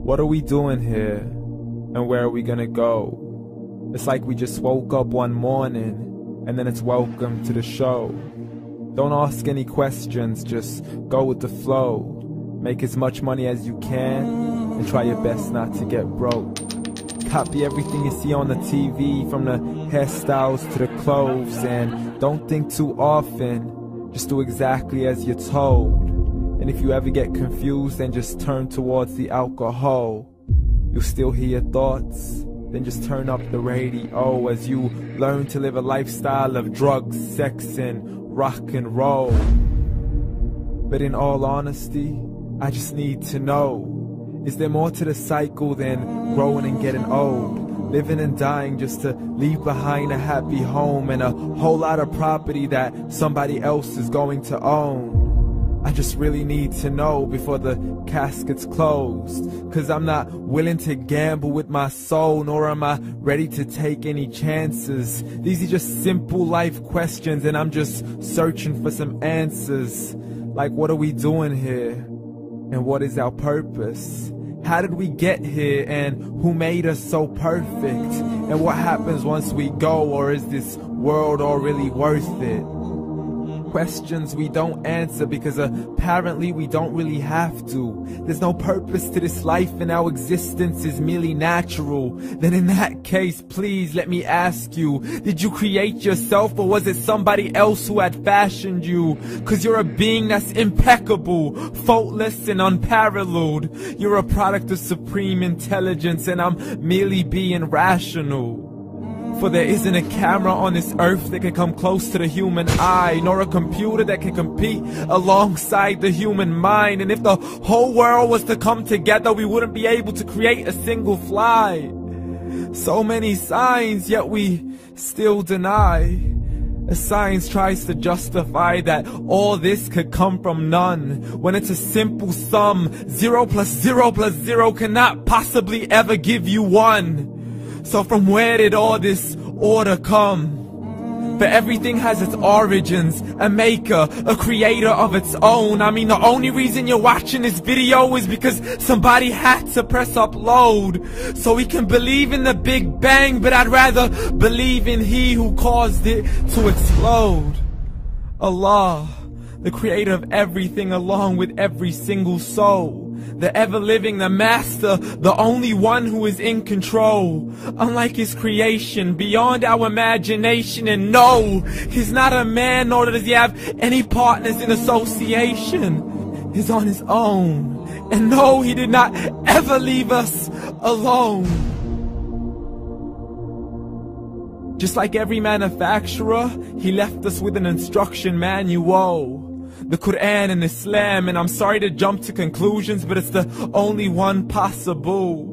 What are we doing here? And where are we gonna go? It's like we just woke up one morning, and then it's welcome to the show. Don't ask any questions, just go with the flow. Make as much money as you can, and try your best not to get broke. Copy everything you see on the TV, from the hairstyles to the clothes, and don't think too often, just do exactly as you're told. And if you ever get confused, then just turn towards the alcohol. You'll still hear your thoughts, then just turn up the radio as you learn to live a lifestyle of drugs, sex, and rock and roll. But in all honesty, I just need to know, is there more to the cycle than growing and getting old? Living and dying just to leave behind a happy home and a whole lot of property that somebody else is going to own. I just really need to know before the casket's closed, 'cause I'm not willing to gamble with my soul, nor am I ready to take any chances. These are just simple life questions, and I'm just searching for some answers. Like, what are we doing here? And what is our purpose? How did we get here, and who made us so perfect? And what happens once we go, or is this world all really worth it? Questions we don't answer because apparently we don't really have to. There's no purpose to this life and our existence is merely natural. Then in that case, please let me ask you, did you create yourself, or was it somebody else who had fashioned you? 'Cause you're a being that's impeccable, faultless and unparalleled. You're a product of supreme intelligence, and I'm merely being rational. For there isn't a camera on this earth that can come close to the human eye, nor a computer that can compete alongside the human mind. And if the whole world was to come together, we wouldn't be able to create a single fly. So many signs, yet we still deny. As science tries to justify that all this could come from none, when it's a simple sum. 0 plus 0 plus 0 cannot possibly ever give you 1. So from where did all this order come? For everything has its origins, a maker, a creator of its own. I mean, the only reason you're watching this video is because somebody had to press upload. So we can believe in the Big Bang, but I'd rather believe in He who caused it to explode. Allah, the creator of everything, along with every single soul. The ever-living, the master, the only one who is in control. Unlike his creation, beyond our imagination. And no, he's not a man, nor does he have any partners in association. He's on his own. And no, he did not ever leave us alone. Just like every manufacturer, he left us with an instruction manual. The Quran and Islam, and I'm sorry to jump to conclusions, but it's the only one possible.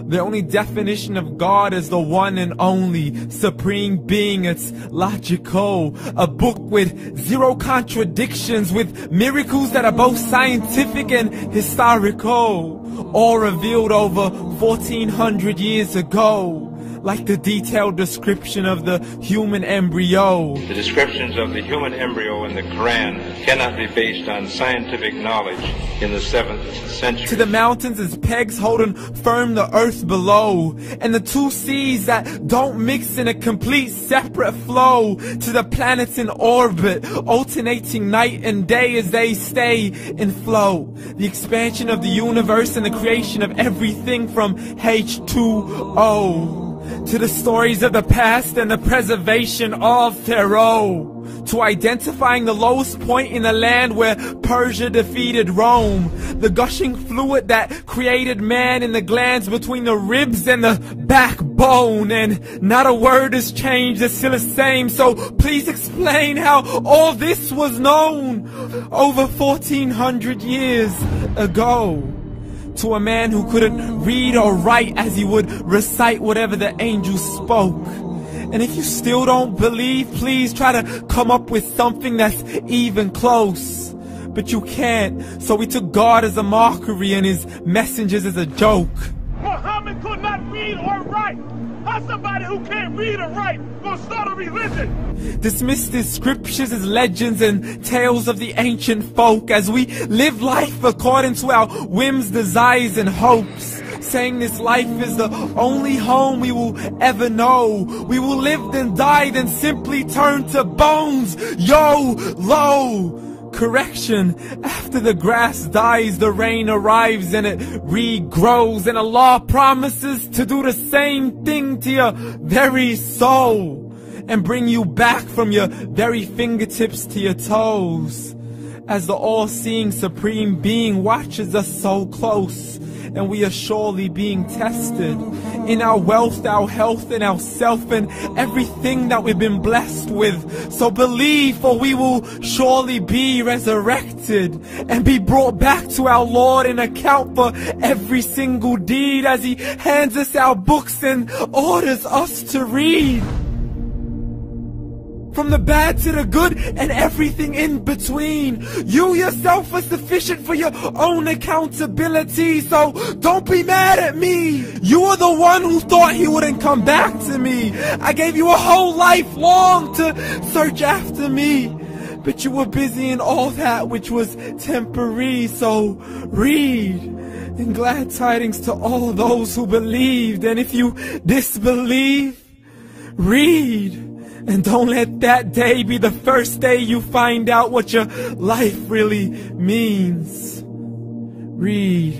The only definition of God is the one and only supreme being. It's logical, a book with 0 contradictions, with miracles that are both scientific and historical, all revealed over 1400 years ago. Like the detailed description of the human embryo. The descriptions of the human embryo in the Quran cannot be based on scientific knowledge in the 7th century. To the mountains as pegs holding firm the earth below, and the 2 seas that don't mix in a complete separate flow. To the planets in orbit, alternating night and day as they stay in flow. The expansion of the universe and the creation of everything from H2O. To the stories of the past and the preservation of Pharaoh. To identifying the lowest point in the land where Persia defeated Rome. The gushing fluid that created man in the glands between the ribs and the backbone. And not a word has changed, it's still the same. So please explain how all this was known over 1400 years ago. To a man who couldn't read or write, as he would recite whatever the angels spoke. And if you still don't believe, please try to come up with something that's even close. But you can't, so we took God as a mockery and his messengers as a joke. Muhammad could not read or write. How's somebody who can't read or write gonna start a religion? Dismiss the scriptures as legends and tales of the ancient folk, as we live life according to our whims, desires, and hopes. saying this life is the only home we will ever know. We will live then die, then simply turn to bones. YOLO! Correction, after the grass dies, the rain arrives and it regrows, and Allah promises to do the same thing to your very soul and bring you back from your very fingertips to your toes, as the all-seeing supreme being watches us so close, and we are surely being tested in our wealth, our health, and our self, and everything that we've been blessed with. So believe, for we will surely be resurrected and be brought back to our Lord and account for every single deed, as He hands us our books and orders us to read. From the bad to the good and everything in between. You yourself are sufficient for your own accountability, so don't be mad at me. You are the one who thought He wouldn't come back to me. I gave you a whole life long to search after me, but you were busy in all that which was temporary. So read, and glad tidings to all those who believed. And if you disbelieve, read. And don't let that day be the first day you find out what your life really means. Read.